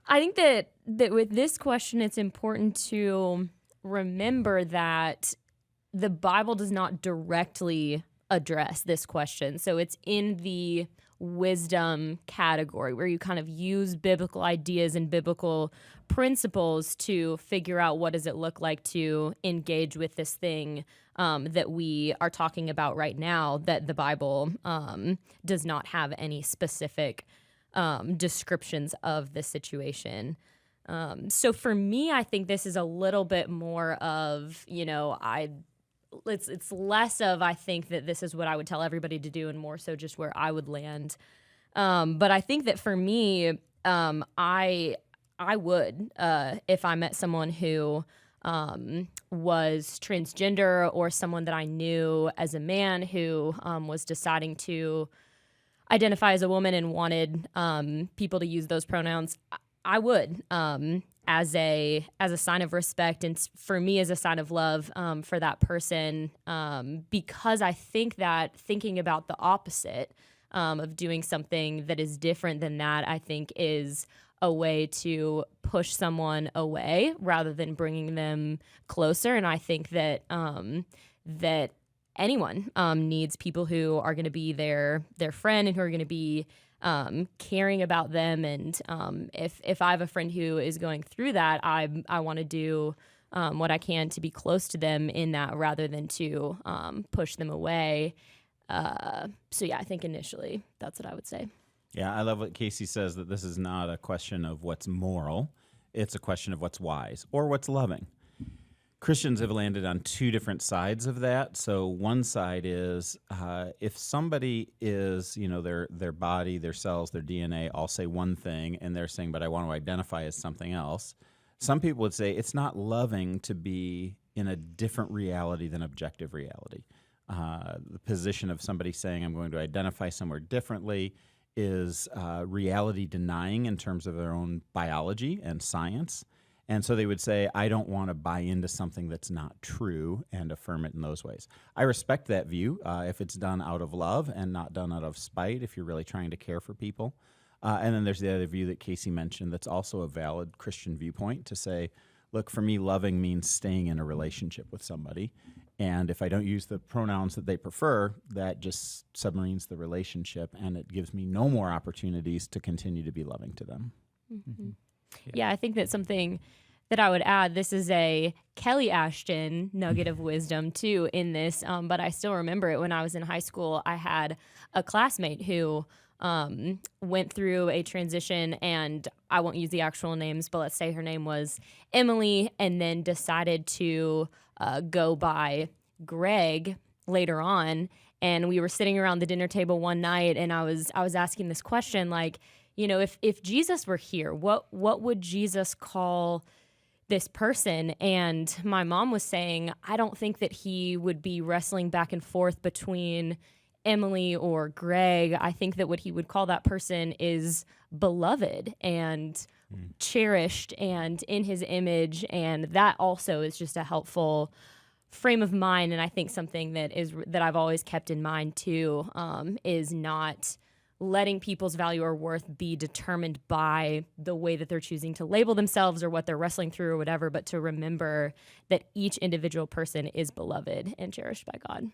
I think that with this question, it's important to remember that the Bible does not directly address this question. So it's in the wisdom category where you kind of use biblical ideas and biblical principles to figure out what does it look like to engage with this thing that we are talking about right now, that the Bible does not have any specific descriptions of the situation. So for me, I think this is a little bit more of, it's less of I think that this is what I would tell everybody to do and more so just where I would land. But I think that for me, I would, if I met someone who was transgender or someone that I knew as a man who was deciding to identify as a woman and wanted people to use those pronouns, I would, as a sign of respect and for me as a sign of love for that person, because I think that thinking about the opposite of doing something that is different than that, I think is a way to push someone away rather than bringing them closer. And I think that that anyone needs people who are going to be their friend and who are going to be caring about them. And if I have a friend who is going through that, I want to do what I can to be close to them in that rather than to push them away. So yeah, I think initially that's what I would say. Yeah, I love what Casey says, that this is not a question of what's moral. It's a question of what's wise or what's loving. Christians have landed on two different sides of that. So one side is if somebody is, their body, their cells, their DNA all say one thing, and they're saying, but I want to identify as something else. Some people would say it's not loving to be in a different reality than objective reality. The position of somebody saying, I'm going to identify somewhere differently is reality denying in terms of their own biology and science. And so they would say, I don't want to buy into something that's not true and affirm it in those ways. I respect that view if it's done out of love and not done out of spite, if you're really trying to care for people. And then there's the other view that Casey mentioned that's also a valid Christian viewpoint to say, look, for me, loving means staying in a relationship with somebody. And if I don't use the pronouns that they prefer, that just submarines the relationship, and it gives me no more opportunities to continue to be loving to them. Mm-hmm. Yeah, I think that's something that I would add. This is a Kelly Ashton nugget of wisdom, too, in this. But I still remember it when I was in high school. I had a classmate who went through a transition, and I won't use the actual names, but let's say her name was Emily, and then decided to go by Greg later on. And we were sitting around the dinner table one night, and I was asking this question, like, if Jesus were here, what would Jesus call this person? And my mom was saying, I don't think that he would be wrestling back and forth between Emily or Greg. I think that what he would call that person is beloved and cherished and in his image. And that also is just a helpful frame of mind. And I think something that I've always kept in mind too, is not letting people's value or worth be determined by the way that they're choosing to label themselves or what they're wrestling through or whatever, but to remember that each individual person is beloved and cherished by God.